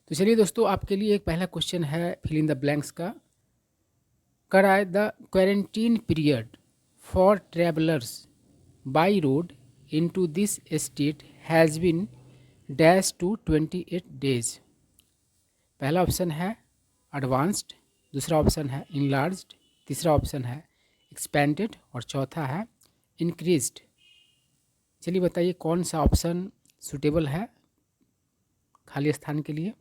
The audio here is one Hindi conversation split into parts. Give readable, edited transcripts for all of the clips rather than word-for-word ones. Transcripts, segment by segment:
तो चलिए दोस्तों, आपके लिए एक पहला क्वेश्चन है फिल इन द ब्लैंक्स का। कराए the quarantine period for travellers by road into this state has been dash to 28 days. पहला ऑप्शन है एडवांस्ड, दूसरा ऑप्शन है इनलार्ज्ड, तीसरा ऑप्शन है एक्सपेंडेड और चौथा है इंक्रीज्ड। चलिए बताइए कौन सा ऑप्शन सूटेबल है खाली स्थान के लिए।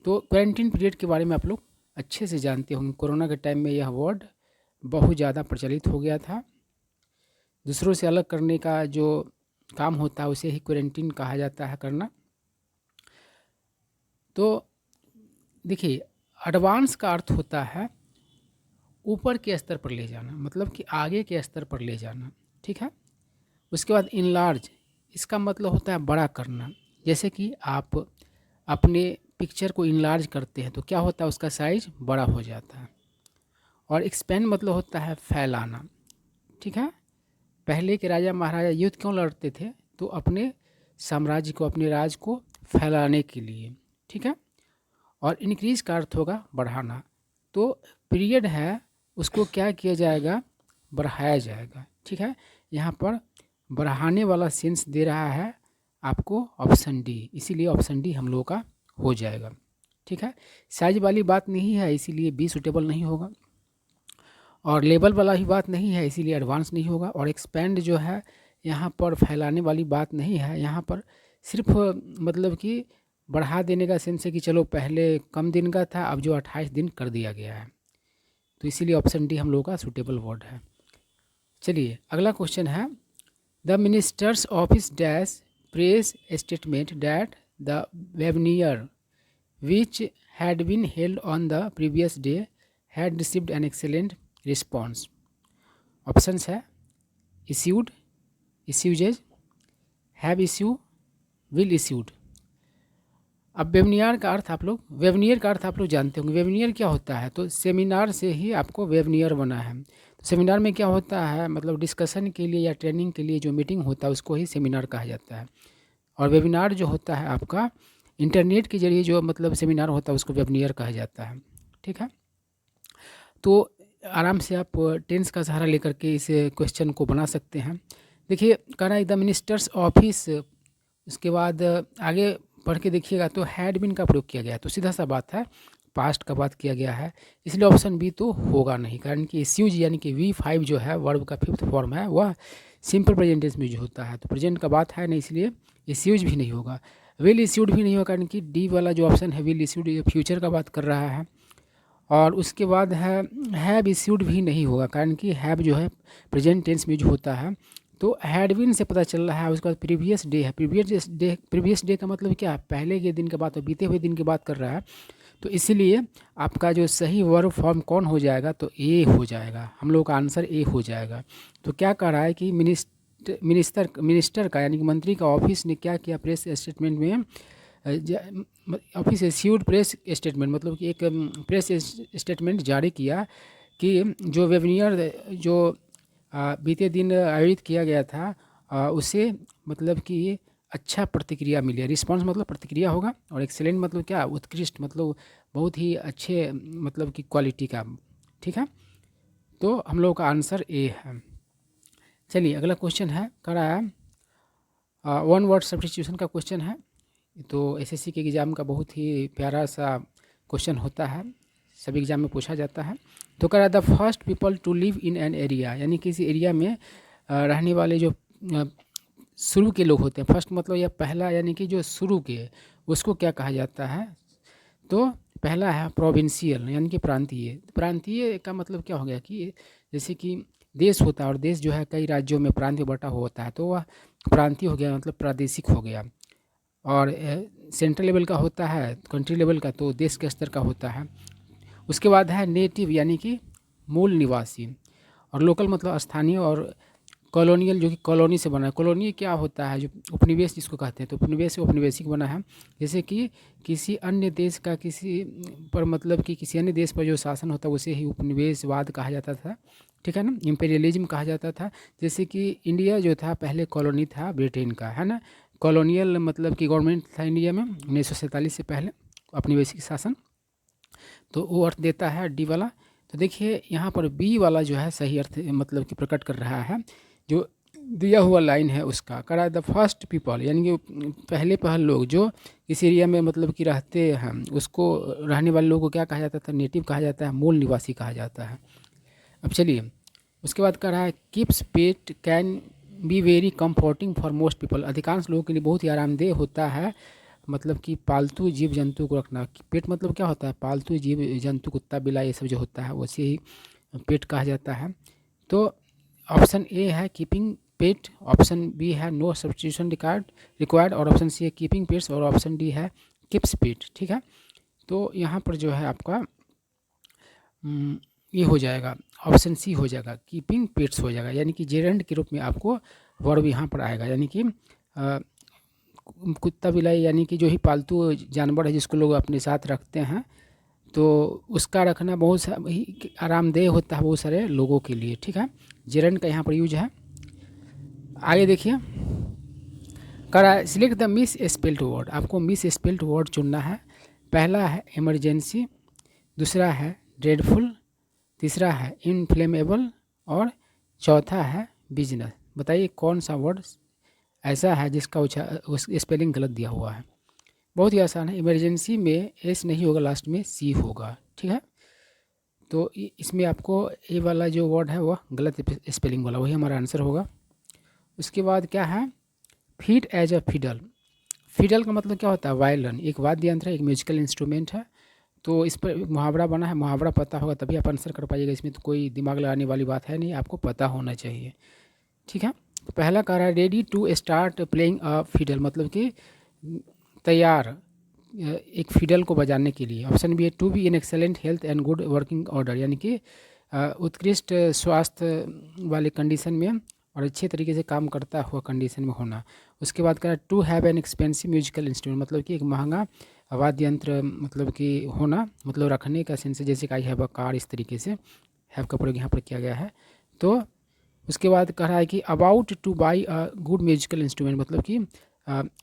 तो क्वारंटीन पीरियड के बारे में आप लोग अच्छे से जानते होंगे। कोरोना के टाइम में यह वर्ड बहुत ज़्यादा प्रचलित हो गया था। दूसरों से अलग करने का जो काम होता है उसे ही क्वारंटीन कहा जाता है करना। तो देखिए, एडवांस का अर्थ होता है ऊपर के स्तर पर ले जाना, मतलब कि आगे के स्तर पर ले जाना, ठीक है। उसके बाद इनलार्ज, इसका मतलब होता है बड़ा करना। जैसे कि आप अपने पिक्चर को इनलार्ज करते हैं तो क्या होता है, उसका साइज बड़ा हो जाता है। और एक्सपेंड मतलब होता है फैलाना, ठीक है। पहले के राजा महाराजा युद्ध क्यों लड़ते थे, तो अपने साम्राज्य को, अपने राज को फैलाने के लिए, ठीक है। और इंक्रीज का अर्थ होगा बढ़ाना। तो पीरियड है उसको क्या किया जाएगा, बढ़ाया जाएगा, ठीक है। यहाँ पर बढ़ाने वाला सेंस दे रहा है आपको ऑप्शन डी, इसीलिए ऑप्शन डी हम लोगों का हो जाएगा, ठीक है। साइज वाली बात नहीं है इसीलिए बी सूटेबल नहीं होगा, और लेवल वाला ही बात नहीं है इसीलिए एडवांस नहीं होगा, और एक्सपेंड जो है यहाँ पर फैलाने वाली बात नहीं है। यहाँ पर सिर्फ मतलब कि बढ़ा देने का सेंस है कि चलो पहले कम दिन का था, अब जो 28 दिन कर दिया गया है। तो इसीलिए ऑप्शन डी हम लोगों का सूटेबल वर्ड है। चलिए अगला क्वेश्चन है, the minister's office dash press statement that the webinar which had been held on the previous day had received an excellent response. Options है issued, issues, have issue, will issued. अब वेबनियर का अर्थ आप लोग जानते होंगे। वेबनियर क्या होता है, तो सेमिनार से ही आपको वेबनियर बना है। तो सेमिनार में क्या होता है, मतलब डिस्कशन के लिए या ट्रेनिंग के लिए जो मीटिंग होता है उसको ही सेमिनार कहा जाता है। और वेबिनार जो होता है आपका इंटरनेट के जरिए जो मतलब सेमिनार होता है उसको वेबनियर कहा जाता है, ठीक है। तो आराम से आप टेंस का सहारा लेकर के इस क्वेश्चन को बना सकते हैं। देखिए कह रहा है द मिनिस्टर्स ऑफिस, उसके बाद आगे पढ़ के देखिएगा तो हैड बीन का प्रयोग किया गया है, तो सीधा सा बात है पास्ट का बात किया गया है, इसलिए ऑप्शन बी तो होगा नहीं। कारण कि इश्यूज यानी कि V5 जो है वर्ब का 5th फॉर्म है, वह सिंपल प्रेजेंट टेंस में जो होता है, तो प्रेजेंट का बात है नहीं, इसलिए इश्यूज भी नहीं होगा। विल इश्यूड भी नहीं होगा, कारण कि डी वाला जो ऑप्शन है विल इश्यूड ये फ्यूचर का बात कर रहा है। और उसके बाद है हैव इश्यूड भी नहीं होगा, कारण कि हैव जो है प्रेजेंट टेंस में जो होता है। तो हैड बीन से पता चल रहा है, उसके बाद प्रीवियस डे है। प्रीवियस डे का मतलब क्या है, पहले के दिन की बात, तो बीते हुए दिन की बात कर रहा है। तो इसीलिए आपका जो सही वर्ब फॉर्म कौन हो जाएगा, तो ए हो जाएगा। हम लोग का आंसर ए हो जाएगा। तो क्या कह रहा है कि मिनिस्टर का यानी कि मंत्री का ऑफिस ने क्या किया, प्रेस स्टेटमेंट में ऑफिस इश्यूड प्रेस स्टेटमेंट, मतलब कि एक प्रेस स्टेटमेंट जारी किया कि जो वेबनियर जो बीते दिन आयोजित किया गया था उसे मतलब कि अच्छा प्रतिक्रिया मिली। रिस्पांस मतलब प्रतिक्रिया होगा, और एक्सेलेंट मतलब क्या, उत्कृष्ट, मतलब बहुत ही अच्छे मतलब कि क्वालिटी का, ठीक है। तो हम लोग का आंसर ए है। चलिए अगला क्वेश्चन है, कह रहा है वन वर्ड सब्स्टिट्यूशन का क्वेश्चन है। तो एसएससी के एग्ज़ाम का बहुत ही प्यारा सा क्वेश्चन होता है, सभी एग्ज़ाम में पूछा जाता है। तो कह रहा है the first people to live in an area, यानी किसी एरिया में रहने वाले जो शुरू के लोग होते हैं, फर्स्ट मतलब या पहला, यानी कि जो शुरू के, उसको क्या कहा जाता है। तो पहला है प्रोविंशियल, यानी कि प्रांतीय। प्रांतीय का मतलब क्या हो गया कि जैसे कि देश होता है और देश जो है कई राज्यों में प्रांत में बटा होता है, तो वह प्रांतीय हो गया, मतलब प्रादेशिक हो गया। और सेंट्रल लेवल का होता है, कंट्री लेवल का, तो देश के स्तर का होता है। उसके बाद है नेटिव, यानी कि मूल निवासी। और लोकल मतलब स्थानीय। और कॉलोनियल जो कि कॉलोनी से बना है। कॉलोनी क्या होता है, जो उपनिवेश जिसको कहते हैं, तो उपनिवेश से औपनिवेशिक बना है। जैसे कि किसी अन्य देश का किसी पर, मतलब कि किसी अन्य देश पर जो शासन होता है उसे ही उपनिवेशवाद कहा जाता था, ठीक है ना, इम्पेरियलिज्म कहा जाता था। जैसे कि इंडिया जो था पहले कॉलोनी था ब्रिटेन का, है ना। कॉलोनियल मतलब कि गवर्नमेंट था इंडिया में 1947 से पहले औपनिवेशिक शासन, तो वो अर्थ देता है डी वाला। तो देखिए यहाँ पर बी वाला जो है सही अर्थ मतलब कि प्रकट कर रहा है। जो दिया हुआ लाइन है उसका करा द फर्स्ट पीपल, यानी कि पहले लोग जो इस एरिया में मतलब कि रहते हैं उसको रहने वाले लोगों को क्या कहा जाता था, नेटिव कहा जाता है, मूल निवासी कहा जाता है। अब चलिए उसके बाद कह रहा है keeps pet can be very comforting for most people, अधिकांश लोगों के लिए बहुत ही आरामदेह होता है मतलब कि पालतू जीव जंतु को रखना। पेट मतलब क्या होता है, पालतू जीव जंतु, कुत्ता बिल्ला ये सब जो होता है वैसे ही पेट कहा जाता है। तो ऑप्शन ए है कीपिंग पेट, ऑप्शन बी है नो सब्सटीट्यूशन रिक्वायर्ड और ऑप्शन सी है कीपिंग पेट्स और ऑप्शन डी है कीप्स पेट। ठीक है, तो यहाँ पर जो है आपका ये हो जाएगा ऑप्शन सी हो जाएगा, कीपिंग पेट्स हो जाएगा, यानी कि जेरेंड के रूप में आपको वर्ब यहाँ पर आएगा, यानी कि कुत्ता बिलाई यानी कि जो ही पालतू जानवर है जिसको लोग अपने साथ रखते हैं तो उसका रखना बहुत ही आरामदेह होता है बहुत सारे लोगों के लिए। ठीक है, जेरेंड का यहाँ पर यूज है। आगे देखिए करा select the miss spelled word, आपको मिस स्पेल्ड वर्ड चुनना है। पहला है इमरजेंसी, दूसरा है ड्रेडफुल, तीसरा है इनफ्लेमेबल और चौथा है बिजनेस। बताइए कौन सा वर्ड ऐसा है जिसका उस स्पेलिंग गलत दिया हुआ है। बहुत ही आसान है, इमरजेंसी में एस नहीं होगा, लास्ट में सी होगा। ठीक है, तो इसमें आपको ए वाला जो वर्ड है वह गलत स्पेलिंग वाला, वही हमारा आंसर होगा। उसके बाद क्या है fit as a fiddle, fiddle का मतलब क्या होता है वायलिन, एक वाद्य यंत्र है, एक म्यूजिकल इंस्ट्रूमेंट है। तो इस पर मुहावरा बना है, मुहावरा पता होगा तभी आप आंसर कर पाइएगा, इसमें तो कोई दिमाग लगाने वाली बात है नहीं, आपको पता होना चाहिए। ठीक है, तो पहला कह रहा है ready to start playing a fiddle, मतलब कि तैयार एक फिडल को बजाने के लिए। Option B is to be in excellent health and good working order, यानी कि उत्कृष्ट स्वास्थ्य वाले कंडीशन में और अच्छे तरीके से काम करता हुआ कंडीशन में होना। उसके बाद कह रहा है to have an expensive musical instrument, मतलब कि एक महंगा वाद्य यंत्र मतलब कि होना, मतलब रखने का सेंस जैसे कि आई हैव अ कार, इस तरीके से हैव का प्रयोग यहाँ पर किया गया है। तो उसके बाद कह रहा है कि about two by a good musical instrument, मतलब कि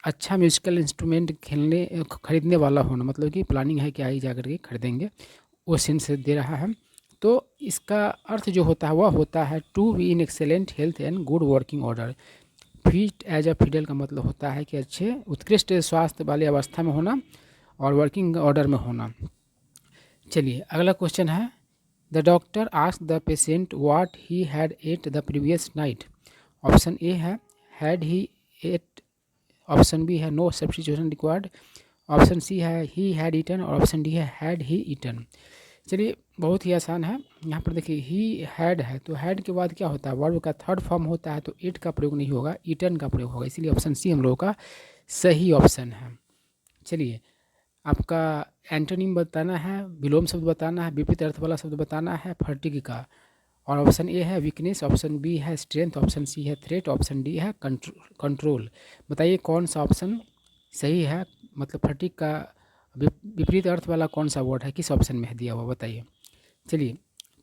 अच्छा म्यूजिकल इंस्ट्रूमेंट खरीदने वाला होना, मतलब कि प्लानिंग है कि आई जा करके खरीदेंगे, वो सेंस दे रहा है। तो इसका अर्थ जो होता है वह होता है to be in excellent health and good working order. Fit as a fiddle का मतलब होता है कि अच्छे उत्कृष्ट स्वास्थ्य वाली अवस्था में होना और वर्किंग ऑर्डर में होना। चलिए अगला क्वेश्चन है the doctor ask the patient what he had at the previous night. Option A है had he ate, option B है no substitution required, option C है ही हैड ईटन और ऑप्शन डी है हैड ही ईटन। चलिए बहुत ही आसान है, यहाँ पर देखिए ही हैड है तो हैड के बाद क्या होता है वर्ब का थर्ड फॉर्म होता है, तो इट का प्रयोग नहीं होगा, ईटन का प्रयोग होगा, इसीलिए ऑप्शन सी हम लोगों का सही ऑप्शन है। चलिए आपका एंटोनिम बताना है, विलोम शब्द बताना है, विपरीत अर्थ वाला शब्द बताना है फटीग का, और ऑप्शन ए है वीकनेस, ऑप्शन बी है स्ट्रेंथ, ऑप्शन सी है थ्रेट, ऑप्शन डी है कंट्रोल। बताइए कौन सा ऑप्शन सही है, मतलब फटीग का विपरीत अर्थ वाला कौन सा वर्ड है, किस ऑप्शन में है दिया हुआ बताइए। चलिए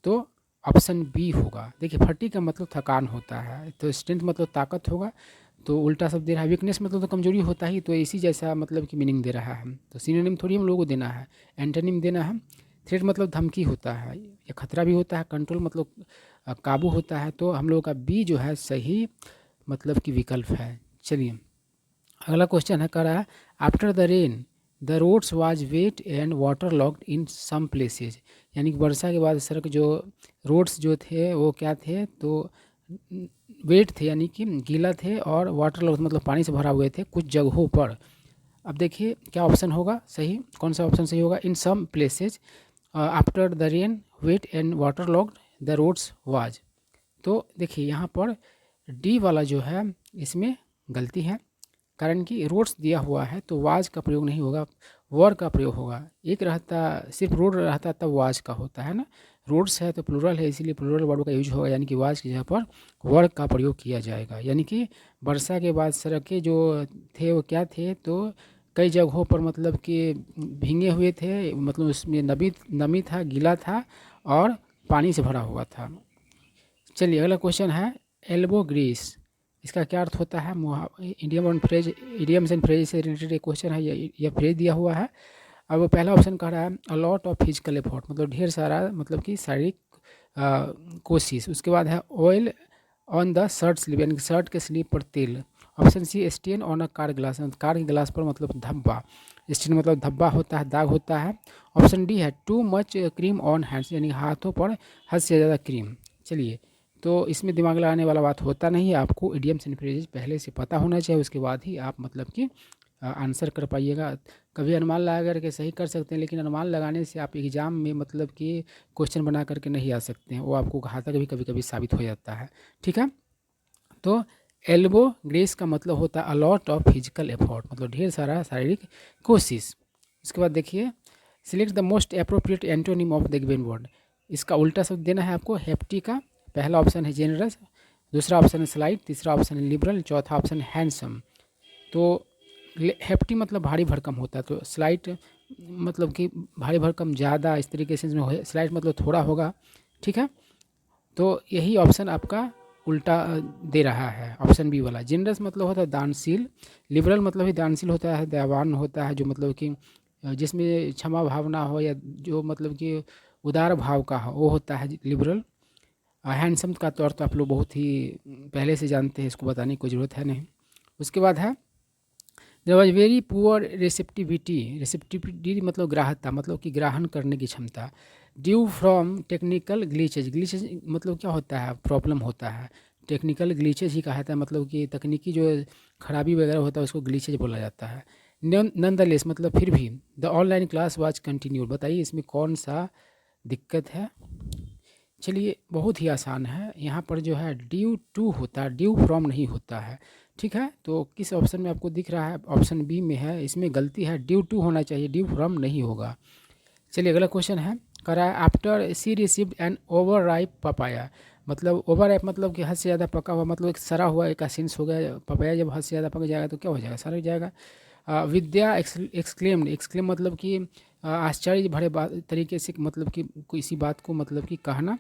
तो ऑप्शन बी होगा। देखिए फटीग का मतलब थकान होता है, तो स्ट्रेंथ मतलब ताकत होगा, तो उल्टा शब्द दे रहा है, वीकनेस मतलब तो कमजोरी होता ही, तो इसी जैसा मतलब कि मीनिंग दे रहा है, तो सिनोनिम थोड़ी हम लोगों को देना है, एंटोनिम देना है। थ्रेट मतलब धमकी होता है या खतरा भी होता है, कंट्रोल मतलब काबू होता है, तो हम लोगों का बी जो है सही मतलब कि विकल्प है। चलिए अगला क्वेश्चन है कह रहा है after the rain the roads was wet and water locked in some places, यानी कि वर्षा के बाद सड़क जो रोड्स जो थे वो क्या थे, तो वेट थे यानी कि गीला थे और वाटर लॉक मतलब पानी से भरा हुए थे कुछ जगहों पर। अब देखिए क्या ऑप्शन होगा सही, कौन सा ऑप्शन सही होगा, in some places after the rain wet and water locked the roads was. तो देखिए यहाँ पर डी वाला जो है इसमें गलती है, कारण कि रोड्स दिया हुआ है तो वाज का प्रयोग नहीं होगा, वर का प्रयोग होगा। एक रहता सिर्फ रोड रहता तब वाज का होता है ना, रोड्स है तो प्लूरल है इसीलिए प्लूरल वर्ड का यूज होगा, यानी कि वाज की जगह पर वर का प्रयोग किया जाएगा। यानी कि वर्षा के बाद सड़कें जो थे वो क्या थे, तो कई जगहों पर मतलब कि भींगे हुए थे, मतलब उसमें नमी था, गीला था और पानी से भरा हुआ था। चलिए अगला क्वेश्चन है एल्बो ग्रीस इसका क्या अर्थ होता है? Idiom and phrase, idioms and phrase से रिलेटेड एक क्वेश्चन है, ये फ्रेज दिया हुआ है। अब पहला ऑप्शन कह रहा है a lot of physical effort, मतलब ढेर सारा, मतलब कि शारीरिक कोशिश। उसके बाद है oil on the shirt sleeve, यानी कि शर्ट के स्लीव पर तेल। Option C stain on a car glass, car के ग्लास पर मतलब धब्बा। स्टेन मतलब धब्बा होता है, दाग होता है। ऑप्शन डी है too much cream on hands, यानी हाथों पर हद से ज़्यादा क्रीम। चलिए, तो इसमें दिमाग लगाने वाला बात होता नहीं है, आपको इडियम्स एंड फ्रेजेस पहले से पता होना चाहिए, उसके बाद ही आप मतलब कि आंसर कर पाइएगा। कभी अनुमान लगा करके सही कर सकते हैं, लेकिन अनुमान लगाने से आप एग्ज़ाम में मतलब कि क्वेश्चन बना करके नहीं आ सकते हैं, वो आपको घातक भी कभी कभी साबित हो जाता है। ठीक है, तो एल्बो ग्रेस का मतलब होता है अलॉट ऑफ फिजिकल एफर्ट, मतलब ढेर सारा शारीरिक कोशिश। उसके बाद देखिए, select the most appropriate antonym of the given word. इसका उल्टा शब्द देना है आपको हेप्टी का। पहला ऑप्शन है जेनरस, दूसरा ऑप्शन है स्लाइट, तीसरा ऑप्शन है लिबरल, चौथा ऑप्शन है हैंडसम। तो हेप्टी मतलब भारी भरकम होता है, तो स्लाइट मतलब कि भारी भरकम ज़्यादा, इस तरीके से इसमें हो। स्लाइट मतलब थोड़ा होगा। ठीक है, तो यही ऑप्शन आपका उल्टा दे रहा है, ऑप्शन बी वाला। जेनरस मतलब होता है दानशील, लिबरल मतलब ही दानशील होता है, दयावान होता है, जो मतलब कि जिसमें क्षमा भावना हो, या जो मतलब कि उदार भाव का हो, वो होता है लिबरल। हैंडसम का तौर तो आप लोग बहुत ही पहले से जानते हैं, इसको बताने की कोई ज़रूरत है नहीं। उसके बाद है there was very poor receptivity. Receptivity मतलब ग्राह्यता, मतलब कि ग्रहण करने की क्षमता। Due from technical glitches, glitches मतलब क्या होता है? प्रॉब्लम होता है। टेक्निकल ग्लीचेज ही कहा जाता है, मतलब कि तकनीकी जो खराबी वगैरह होता है उसको ग्लीचेज बोला जाता है। नन द लेस मतलब फिर भी। The online class was continued, बताइए इसमें कौन सा दिक्कत है? चलिए, बहुत ही आसान है। यहाँ पर जो है ड्यू टू होता है, ड्यू फ्रॉम नहीं होता है। ठीक है, तो किस ऑप्शन में आपको दिख रहा है? ऑप्शन बी में है, इसमें गलती है, ड्यू टू होना चाहिए, ड्यू फ्रॉम नहीं होगा। चलिए, अगला क्वेश्चन है, करा after she received an over ripe papaya. मतलब ओवर राइप मतलब कि हद से ज़्यादा पका हुआ, मतलब एक सड़ा हुआ एक सेंस हो गया। पपाया जब हद से ज़्यादा पक जाएगा तो क्या हो जाएगा? सड़ जाएगा। विद्या एक्सक्लेम्ड, एक्सक्लेम मतलब कि आश्चर्य भरे तरीके से, मतलब कि किसी बात को मतलब कि कहना।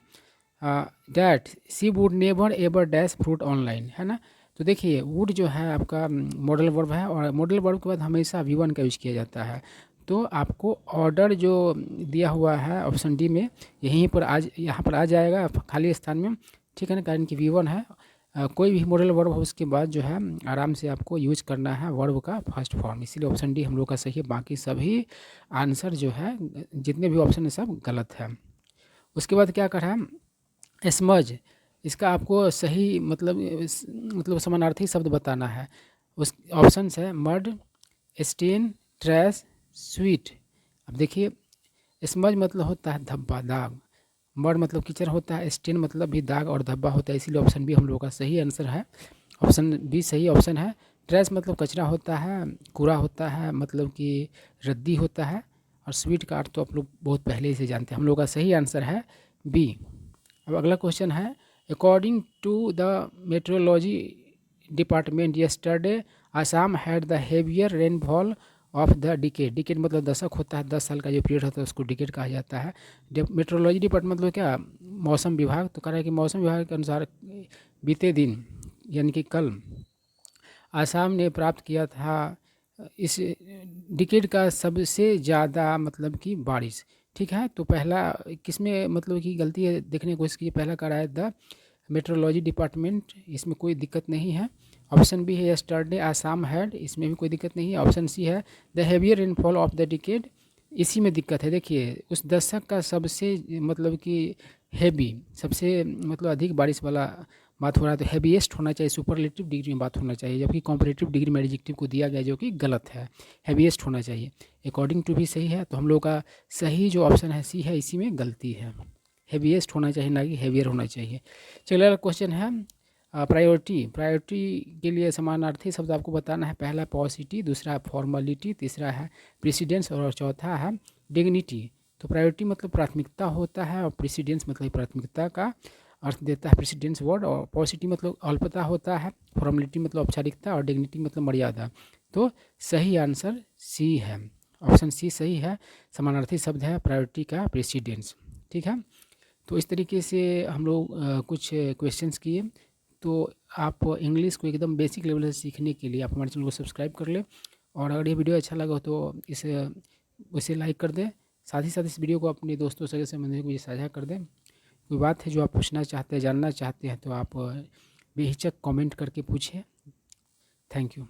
That C would never ever dash fruit online, है ना। तो देखिए, वुड जो है आपका मॉडल वर्ब है, और मॉडल वर्ब के बाद हमेशा V1 का यूज किया जाता है। तो आपको ऑर्डर जो दिया हुआ है ऑप्शन डी में, यहीं पर आज यहाँ पर आ जाएगा खाली स्थान में। ठीक है ना, कारण कि V1 है। कोई भी मॉडल वर्ब हो उसके बाद जो है आराम से आपको यूज करना है वर्ब का फर्स्ट फॉर्म, इसीलिए ऑप्शन डी हम लोग का सही है। बाकी सभी आंसर जो है, जितने भी ऑप्शन है सब गलत है। उसके बाद क्या कर रहा है? स्मज, इसका आपको सही मतलब समानार्थी शब्द बताना है। उस ऑप्शन है मड, स्टेन, ट्रैश, स्वीट। अब देखिए, स्मज मतलब होता है धब्बा, दाग। मड मतलब कीचड़ होता है, स्टेन मतलब भी दाग और धब्बा होता है, इसीलिए ऑप्शन बी हम लोग का सही आंसर है। ऑप्शन बी सही ऑप्शन है। ट्रैश मतलब कचरा होता है, कूड़ा होता है, मतलब कि रद्दी होता है। और स्वीट का अर्थ तो आप लोग बहुत पहले से जानते हैं, हम लोग का सही आंसर है बी। अब अगला क्वेश्चन है, according to the meteorology department yesterday Assam had the heavier rainfall of the decade. Decade मतलब दशक होता है, 10 साल का जो पीरियड होता है उसको डिकेड कहा जाता है। मेट्रोलॉजी डिपार्टमेंट मतलब क्या? मौसम विभाग। तो कह रहा है कि मौसम विभाग के अनुसार बीते दिन, यानी कि कल, आसाम ने प्राप्त किया था इस डिकेड का सबसे ज़्यादा मतलब कि बारिश। ठीक है, तो पहला किसमें मतलब कि गलती है देखने की कोशिश कीजिए। पहला कह रहा है द मेट्रोलॉजी डिपार्टमेंट, इसमें कोई दिक्कत नहीं है। ऑप्शन बी है यस्टरडे आसाम हैड, इसमें भी कोई दिक्कत नहीं है। ऑप्शन सी है the heavier rainfall of the decade, इसी में दिक्कत है। देखिए, उस दशक का सबसे मतलब कि हैवी, सबसे मतलब अधिक बारिश वाला बात हो रहा है, तो हैवीएस्ट होना चाहिए, सुपरलेटिव डिग्री में बात होना चाहिए, जबकि कॉम्परेटिव डिग्री में एडजेक्टिव को दिया गया जो कि गलत है। हैवीएस्ट होना चाहिए। अकॉर्डिंग टू भी सही है, तो हम लोग का सही जो ऑप्शन है सी है, इसी में गलती है। हैवीएस्ट होना चाहिए, ना कि हैवियर होना चाहिए। चलिए, अगला क्वेश्चन है प्रायोरिटी। प्रायोरिटी के लिए समानार्थी शब्द आपको बताना है। पहला पॉसिटी, दूसरा है फॉर्मलिटी, तीसरा है प्रेसिडेंस, और चौथा है डिग्निटी। तो प्रायोरिटी मतलब प्राथमिकता होता है, और प्रेसिडेंस मतलब प्राथमिकता का अर्थ देता है प्रेसिडेंस वर्ड। और पॉसिटी मतलब अल्पता होता है, फॉर्मलिटी मतलब औपचारिकता, और डिग्निटी मतलब मर्यादा। तो सही आंसर सी है, ऑप्शन सी सही है। समानार्थी शब्द है प्रायोरिटी का प्रेसिडेंस। ठीक है, तो इस तरीके से हम लोग कुछ क्वेश्चंस किए। तो आप इंग्लिश को एकदम बेसिक लेवल से सीखने के लिए आप हमारे चैनल को सब्सक्राइब कर लें, और अगर ये वीडियो अच्छा लगा हो तो इसे लाइक कर दें। साथ ही साथ इस वीडियो को अपने दोस्तों सगे संबंधियों को ये साझा कर दें। कोई बात है जो आप पूछना चाहते हैं, जानना चाहते हैं, तो आप बेहिचक कमेंट करके पूछें। Thank you.